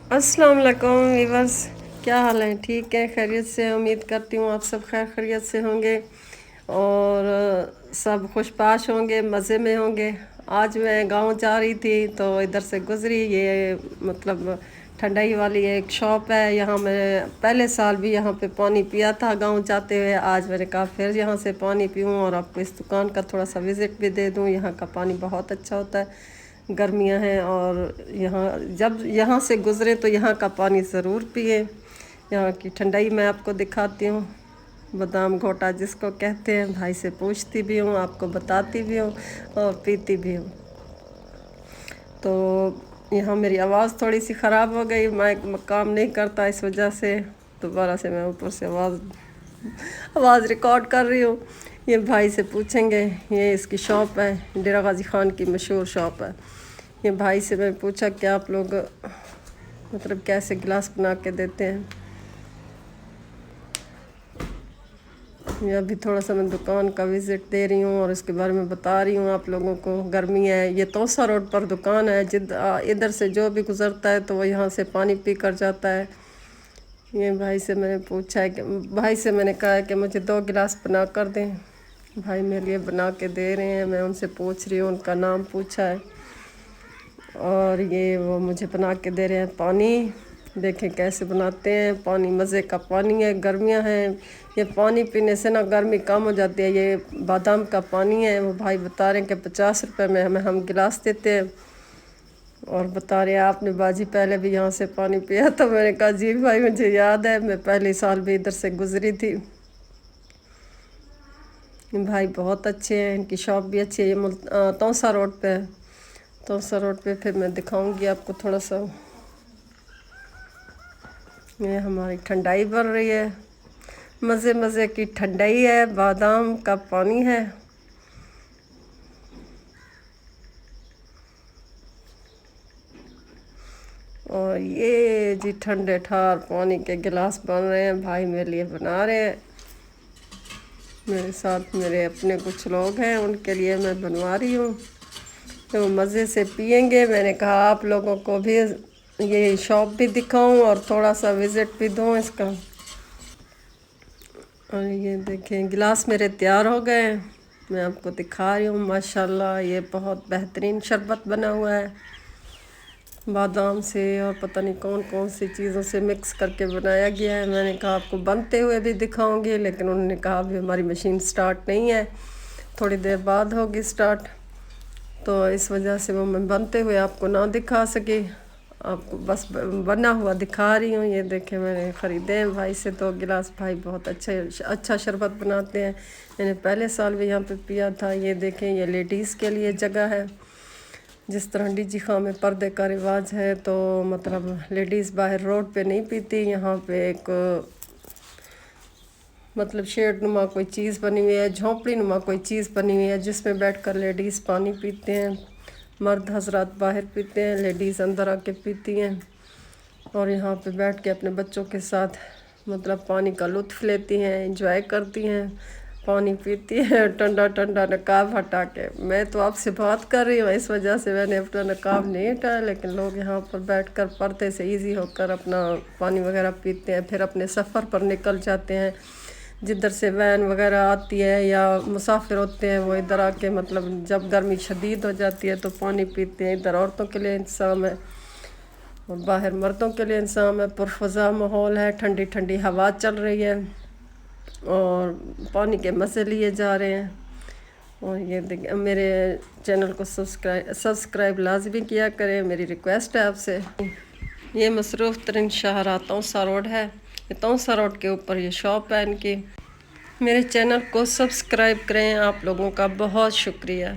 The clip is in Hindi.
अस्सलाम वालेकुम वीवर्स, क्या हाल है? ठीक है, खैरियत से? उम्मीद करती हूँ आप सब खैर खैरियत से होंगे और सब खुशपाश होंगे, मज़े में होंगे। आज मैं गांव जा रही थी तो इधर से गुज़री। ये मतलब ठंडाई वाली एक शॉप है। यहाँ मैं पहले साल भी यहाँ पे पानी पिया था गांव जाते हुए। आज मैंने कहा फिर यहाँ से पानी पीऊँ और आपको इस दुकान का थोड़ा सा विज़िट भी दे दूँ। यहाँ का पानी बहुत अच्छा होता है। गर्मियाँ हैं और यहाँ जब यहाँ से गुज़रे तो यहाँ का पानी ज़रूर पिए। यहाँ की ठंडाई मैं आपको दिखाती हूँ। बादाम घोटा जिसको कहते हैं, भाई से पूछती भी हूँ, आपको बताती भी हूँ और पीती भी हूँ। तो यहाँ मेरी आवाज़ थोड़ी सी ख़राब हो गई, माइक काम नहीं करता, इस वजह से दोबारा से मैं ऊपर से आवाज़ रिकॉर्ड कर रही हूँ। ये भाई से पूछेंगे। ये इसकी शॉप है, डेरा गाजी ख़ान की मशहूर शॉप है। ये भाई से मैं पूछा कि आप लोग मतलब कैसे गिलास बना के देते हैं। ये अभी थोड़ा सा मैं दुकान का विज़िट दे रही हूँ और इसके बारे में बता रही हूँ आप लोगों को। गर्मी है। ये तोसा रोड पर दुकान है। इधर से जो भी गुज़रता है तो वो यहाँ से पानी पी कर जाता है। ये भाई से मैंने पूछा है कि भाई से मैंने कहा है कि मुझे 2 गिलास बना कर दें। भाई मेरे लिए बना के दे रहे हैं। मैं उनसे पूछ रही हूँ, उनका नाम पूछा है और ये वो मुझे बना के दे रहे हैं। पानी देखें कैसे बनाते हैं। पानी मज़े का पानी है, गर्मियां हैं। ये पानी पीने से ना गर्मी कम हो जाती है। ये बादाम का पानी है। वो भाई बता रहे हैं कि 50 रुपये में हमें हम गिलास देते हैं। और बता रहे हैं आपने बाजी पहले भी यहाँ से पानी पिया। तो मैंने कहा जी भाई मुझे याद है, मैं पहले साल भी इधर से गुज़री थी। भाई बहुत अच्छे हैं, इनकी शॉप भी अच्छी है। ये तौसा रोड पे है। तौसा रोड पे फिर मैं दिखाऊंगी आपको थोड़ा सा। ये हमारी ठंडाई बन रही है, मज़े मज़े की ठंडाई है, बादाम का पानी है। और ये जी ठंडे ठार पानी के गिलास बन रहे हैं, भाई मेरे लिए बना रहे हैं। मेरे साथ मेरे अपने कुछ लोग हैं, उनके लिए मैं बनवा रही हूँ तो मज़े से पियेंगे। मैंने कहा आप लोगों को भी ये शॉप भी दिखाऊं और थोड़ा सा विज़िट भी दूं इसका। और ये देखें गिलास मेरे तैयार हो गए हैं, मैं आपको दिखा रही हूँ। माशाल्लाह ये बहुत बेहतरीन शरबत बना हुआ है, बादाम से और पता नहीं कौन कौन सी चीज़ों से मिक्स करके बनाया गया है। मैंने कहा आपको बनते हुए भी दिखाऊंगी, लेकिन उन्होंने कहा अभी हमारी मशीन स्टार्ट नहीं है, थोड़ी देर बाद होगी स्टार्ट, तो इस वजह से वो मैं बनते हुए आपको ना दिखा सकी। आपको बस बना हुआ दिखा रही हूँ। ये देखें मैंने ख़रीदे हैं भाई से 2 गिलास। भाई बहुत अच्छा शरबत बनाते हैं। मैंने पहले साल भी यहाँ पे पिया था। ये देखें ये लेडीज़ के लिए जगह है। जिस तरह डीजी खां में पर्दे का रिवाज है तो मतलब लेडीज़ बाहर रोड पे नहीं पीती। यहाँ पे एक मतलब शेड नुमा कोई चीज़ बनी हुई है, झोंपड़ी नुमा कोई चीज़ बनी हुई है, जिसमें बैठकर लेडीज़ पानी पीते हैं। मर्द हजरात बाहर पीते हैं, लेडीज़ अंदर आके पीती हैं और यहाँ पे बैठ के अपने बच्चों के साथ मतलब पानी का लुत्फ़ लेती हैं, इंजॉय करती हैं, पानी पीती हैं ठंडा ठंडा नकाब हटा के। मैं तो आपसे बात कर रही हूँ, इस वजह से मैंने अपना नकाब नहीं हटाया, लेकिन लोग यहाँ पर बैठकर पर्दे से इजी होकर अपना पानी वगैरह पीते हैं, फिर अपने सफ़र पर निकल जाते हैं। जिधर से वैन वगैरह आती है या मुसाफिर होते हैं वो इधर आके मतलब जब गर्मी शदीद हो जाती है तो पानी पीते हैं। इधर औरतों के लिए इंतज़ाम है और बाहर मर्दों के लिए इंतज़ाम है। पुरफ़ज़ा माहौल है, ठंडी ठंडी हवा चल रही है और पानी के मज़े लिए जा रहे हैं। और ये देखिए मेरे चैनल को सब्सक्राइब लाजमी किया करें, मेरी रिक्वेस्ट है आपसे। ये मसरूफ़ तरीन शाहराह तौसा रोड है। ये तौसा रोड के ऊपर ये शॉप है इनकी। मेरे चैनल को सब्सक्राइब करें, आप लोगों का बहुत शुक्रिया।